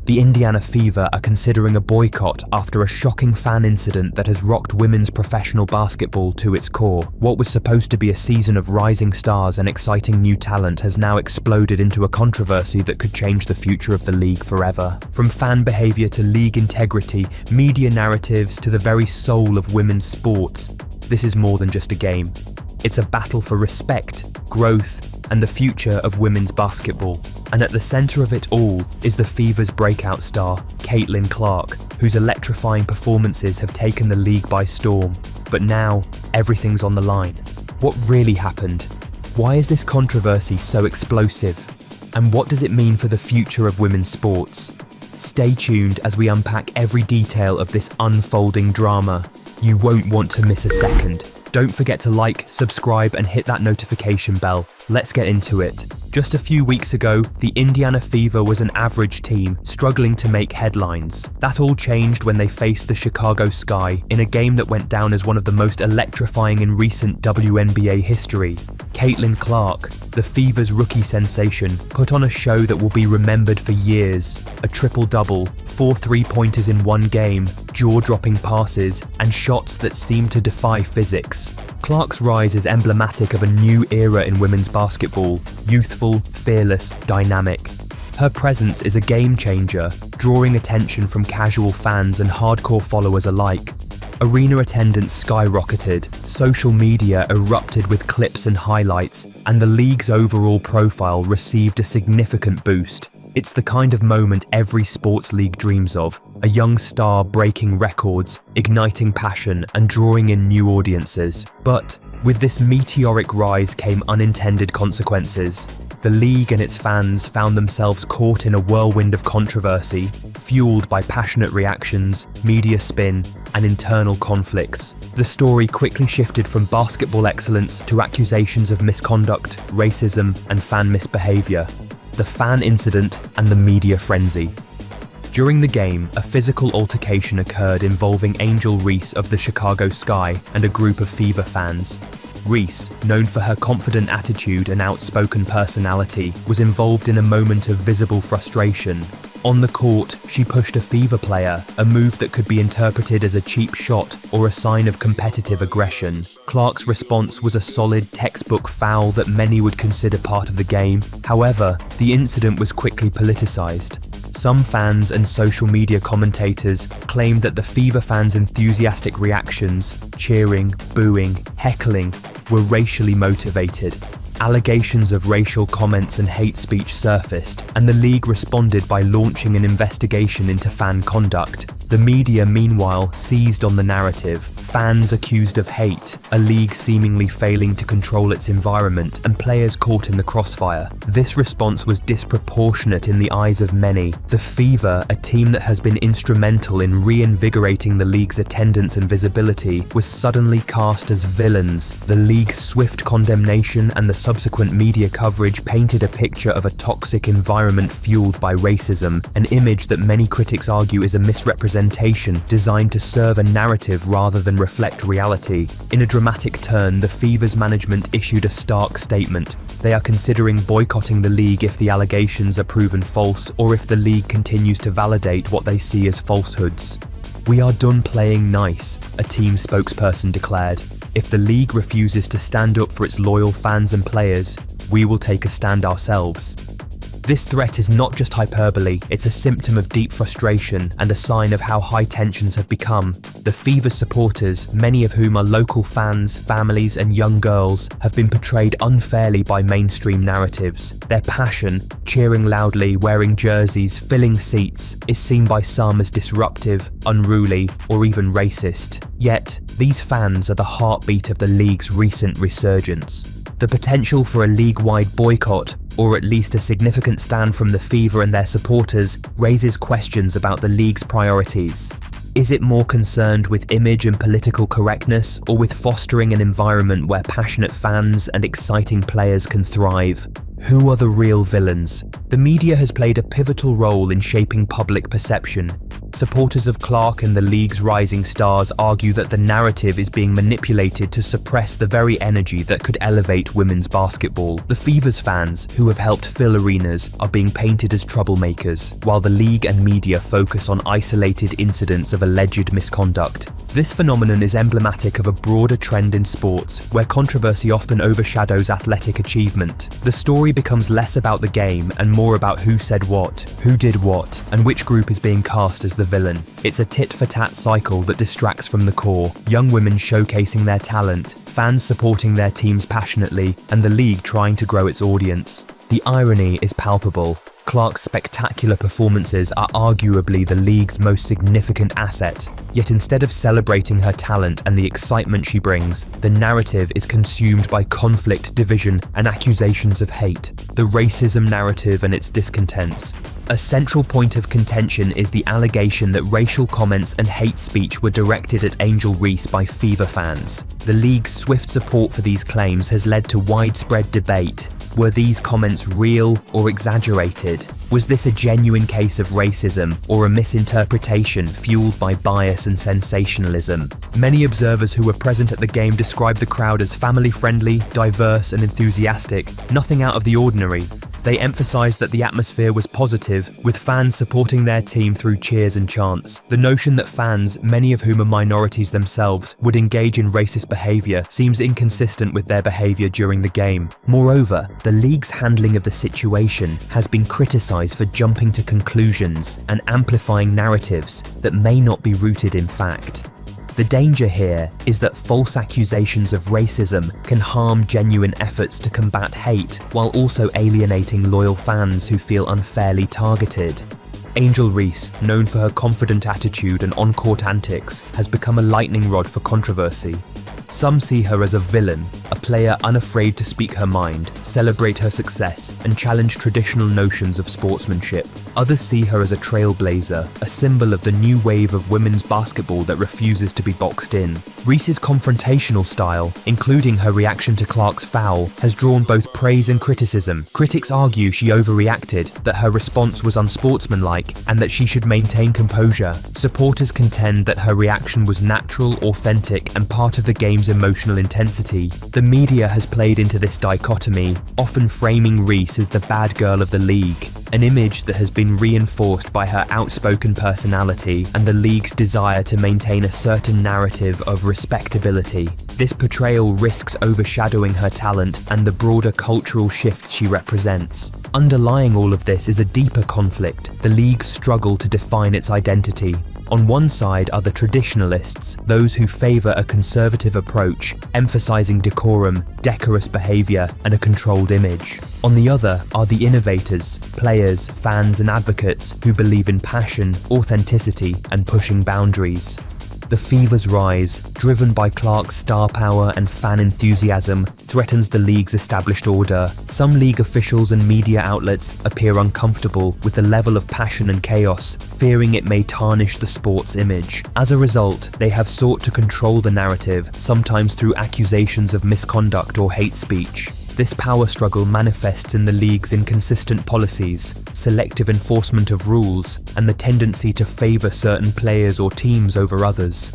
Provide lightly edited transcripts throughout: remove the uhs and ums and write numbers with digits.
The Indiana Fever are considering a boycott after a shocking fan incident that has rocked women's professional basketball to its core. What was supposed to be a season of rising stars and exciting new talent has now exploded into a controversy that could change the future of the league forever. From fan behavior to league integrity, media narratives to the very soul of women's sports, this is more than just a game. It's a battle for respect, growth, and the future of women's basketball. And at the center of it all is the Fever's breakout star, Caitlin Clark, whose electrifying performances have taken the league by storm. But now, everything's on the line. What really happened? Why is this controversy so explosive? And what does it mean for the future of women's sports? Stay tuned as we unpack every detail of this unfolding drama. You won't want to miss a second. Don't forget to like, subscribe, and hit that notification bell. Let's get into it. Just a few weeks ago, the Indiana Fever was an average team, struggling to make headlines. That all changed when they faced the Chicago Sky in a game that went down as one of the most electrifying in recent WNBA history. Caitlin Clark, the Fever's rookie sensation, put on a show that will be remembered for years. A triple-double, 4 three-pointers in one game, jaw-dropping passes, and shots that seemed to defy physics. Clark's rise is emblematic of a new era in women's basketball, youthful, fearless, dynamic. Her presence is a game changer, drawing attention from casual fans and hardcore followers alike. Arena attendance skyrocketed, social media erupted with clips and highlights, and the league's overall profile received a significant boost. It's the kind of moment every sports league dreams of, a young star breaking records, igniting passion, and drawing in new audiences. But with this meteoric rise came unintended consequences. The league and its fans found themselves caught in a whirlwind of controversy, fueled by passionate reactions, media spin, and internal conflicts. The story quickly shifted from basketball excellence to accusations of misconduct, racism, and fan misbehavior. The fan incident and the media frenzy. During the game, a physical altercation occurred involving Angel Reese of the Chicago Sky and a group of Fever fans. Reese, known for her confident attitude and outspoken personality, was involved in a moment of visible frustration. On the court, she pushed a Fever player, a move that could be interpreted as a cheap shot or a sign of competitive aggression. Clark's response was a solid textbook foul that many would consider part of the game. However, the incident was quickly politicized. Some fans and social media commentators claimed that the Fever fans' enthusiastic reactions, cheering, booing, heckling, were racially motivated. Allegations of racial comments and hate speech surfaced, and the league responded by launching an investigation into fan conduct. The media, meanwhile, seized on the narrative. Fans accused of hate, a league seemingly failing to control its environment, and players caught in the crossfire. This response was disproportionate in the eyes of many. The Fever, a team that has been instrumental in reinvigorating the league's attendance and visibility, was suddenly cast as villains. The league's swift condemnation and the subsequent media coverage painted a picture of a toxic environment fueled by racism, an image that many critics argue is a misrepresentation designed to serve a narrative rather than reflect reality. In a dramatic turn, the Fever's management issued a stark statement. They are considering boycotting the league if the allegations are proven false or if the league continues to validate what they see as falsehoods. "We are done playing nice," a team spokesperson declared. "If the league refuses to stand up for its loyal fans and players, we will take a stand ourselves." This threat is not just hyperbole, it's a symptom of deep frustration and a sign of how high tensions have become. The Fever supporters, many of whom are local fans, families, and young girls, have been portrayed unfairly by mainstream narratives. Their passion, cheering loudly, wearing jerseys, filling seats, is seen by some as disruptive, unruly, or even racist. Yet, these fans are the heartbeat of the league's recent resurgence. The potential for a league-wide boycott, or at least a significant stand from the Fever and their supporters, raises questions about the league's priorities. Is it more concerned with image and political correctness, or with fostering an environment where passionate fans and exciting players can thrive? Who are the real villains? The media has played a pivotal role in shaping public perception. Supporters of Clark and the league's rising stars argue that the narrative is being manipulated to suppress the very energy that could elevate women's basketball. The Fever's fans, who have helped fill arenas, are being painted as troublemakers, while the league and media focus on isolated incidents of alleged misconduct. This phenomenon is emblematic of a broader trend in sports, where controversy often overshadows athletic achievement. The story becomes less about the game and more about who said what, who did what, and which group is being cast as the villain. It's a tit-for-tat cycle that distracts from the core, young women showcasing their talent, fans supporting their teams passionately, and the league trying to grow its audience. The irony is palpable. Clark's spectacular performances are arguably the league's most significant asset, yet instead of celebrating her talent and the excitement she brings, the narrative is consumed by conflict, division, and accusations of hate. The racism narrative and its discontents. A central point of contention is the allegation that racial comments and hate speech were directed at Angel Reese by Fever fans. The league's swift support for these claims has led to widespread debate. Were these comments real or exaggerated? Was this a genuine case of racism or a misinterpretation fueled by bias and sensationalism? Many observers who were present at the game described the crowd as family-friendly, diverse, and enthusiastic, nothing out of the ordinary. They emphasized that the atmosphere was positive, with fans supporting their team through cheers and chants. The notion that fans, many of whom are minorities themselves, would engage in racist behavior seems inconsistent with their behavior during the game. Moreover, the league's handling of the situation has been criticized for jumping to conclusions and amplifying narratives that may not be rooted in fact. The danger here is that false accusations of racism can harm genuine efforts to combat hate while also alienating loyal fans who feel unfairly targeted. Angel Reese, known for her confident attitude and on-court antics, has become a lightning rod for controversy. Some see her as a villain, a player unafraid to speak her mind, celebrate her success, and challenge traditional notions of sportsmanship. Others see her as a trailblazer, a symbol of the new wave of women's basketball that refuses to be boxed in. Reese's confrontational style, including her reaction to Clark's foul, has drawn both praise and criticism. Critics argue she overreacted, that her response was unsportsmanlike, and that she should maintain composure. Supporters contend that her reaction was natural, authentic, and part of the game's emotional intensity. The media has played into this dichotomy, often framing Reese as the bad girl of the league, an image that has been reinforced by her outspoken personality and the league's desire to maintain a certain narrative of respectability. This portrayal risks overshadowing her talent and the broader cultural shifts she represents. Underlying all of this is a deeper conflict, the league's struggle to define its identity. On one side are the traditionalists, those who favour a conservative approach, emphasising decorum, decorous behaviour, and a controlled image. On the other are the innovators, players, fans, and advocates who believe in passion, authenticity, and pushing boundaries. The Fever's rise, driven by Clark's star power and fan enthusiasm, threatens the league's established order. Some league officials and media outlets appear uncomfortable with the level of passion and chaos, fearing it may tarnish the sport's image. As a result, they have sought to control the narrative, sometimes through accusations of misconduct or hate speech. This power struggle manifests in the league's inconsistent policies, selective enforcement of rules, and the tendency to favour certain players or teams over others.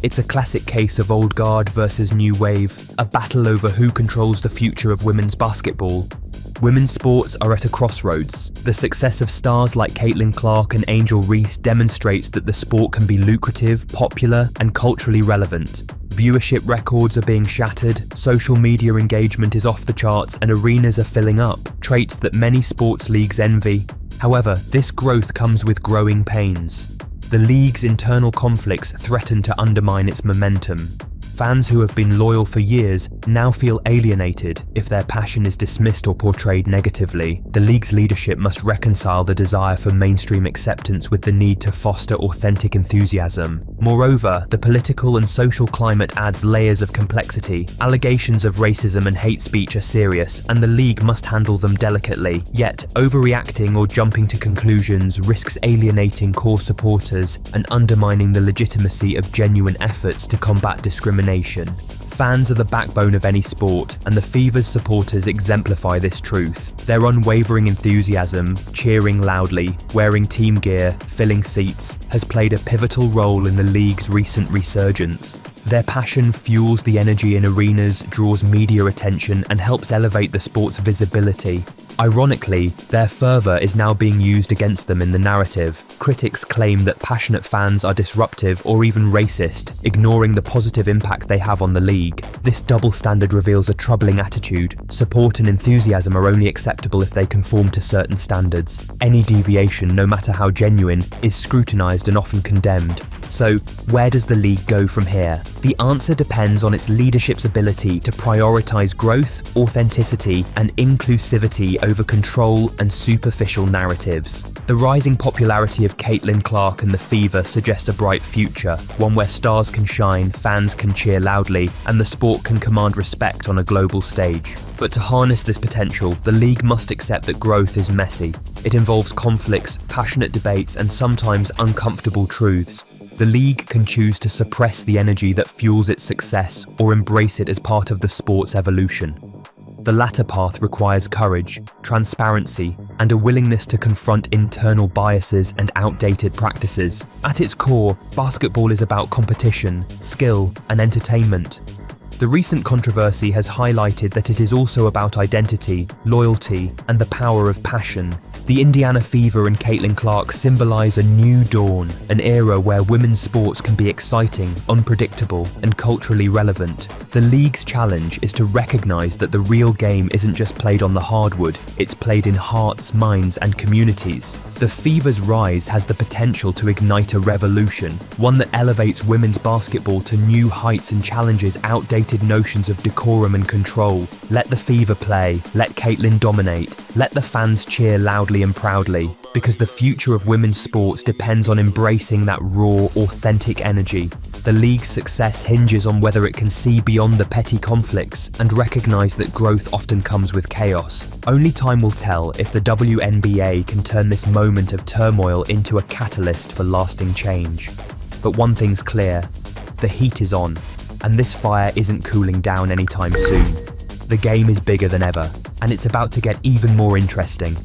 It's a classic case of old guard versus new wave, a battle over who controls the future of women's basketball. Women's sports are at a crossroads. The success of stars like Caitlin Clark and Angel Reese demonstrates that the sport can be lucrative, popular, and culturally relevant. Viewership records are being shattered, social media engagement is off the charts, and arenas are filling up, traits that many sports leagues envy. However, this growth comes with growing pains. The league's internal conflicts threaten to undermine its momentum. Fans who have been loyal for years now feel alienated if their passion is dismissed or portrayed negatively. The league's leadership must reconcile the desire for mainstream acceptance with the need to foster authentic enthusiasm. Moreover, the political and social climate adds layers of complexity. Allegations of racism and hate speech are serious, and the league must handle them delicately. Yet, overreacting or jumping to conclusions risks alienating core supporters and undermining the legitimacy of genuine efforts to combat discrimination. Fans are the backbone of any sport, and the Fever's supporters exemplify this truth. Their unwavering enthusiasm, cheering loudly, wearing team gear, filling seats, has played a pivotal role in the league's recent resurgence. Their passion fuels the energy in arenas, draws media attention, and helps elevate the sport's visibility. Ironically, their fervour is now being used against them in the narrative. Critics claim that passionate fans are disruptive or even racist, ignoring the positive impact they have on the league. This double standard reveals a troubling attitude. Support and enthusiasm are only acceptable if they conform to certain standards. Any deviation, no matter how genuine, is scrutinised and often condemned. So, where does the league go from here? The answer depends on its leadership's ability to prioritise growth, authenticity, and inclusivity over control and superficial narratives. The rising popularity of Caitlin Clark and the Fever suggests a bright future, one where stars can shine, fans can cheer loudly, and the sport can command respect on a global stage. But to harness this potential, the league must accept that growth is messy. It involves conflicts, passionate debates, and sometimes uncomfortable truths. The league can choose to suppress the energy that fuels its success or embrace it as part of the sport's evolution. The latter path requires courage, transparency, and a willingness to confront internal biases and outdated practices. At its core, basketball is about competition, skill, and entertainment. The recent controversy has highlighted that it is also about identity, loyalty, and the power of passion. The Indiana Fever and Caitlin Clark symbolise a new dawn, an era where women's sports can be exciting, unpredictable, and culturally relevant. The league's challenge is to recognise that the real game isn't just played on the hardwood, it's played in hearts, minds, and communities. The Fever's rise has the potential to ignite a revolution, one that elevates women's basketball to new heights and challenges outdated notions of decorum and control. Let the Fever play, let Caitlin dominate, let the fans cheer loudly and proudly, because the future of women's sports depends on embracing that raw, authentic energy. The league's success hinges on whether it can see beyond the petty conflicts and recognise that growth often comes with chaos. Only time will tell if the WNBA can turn this moment of turmoil into a catalyst for lasting change. But one thing's clear, the heat is on, and this fire isn't cooling down anytime soon. The game is bigger than ever, and it's about to get even more interesting.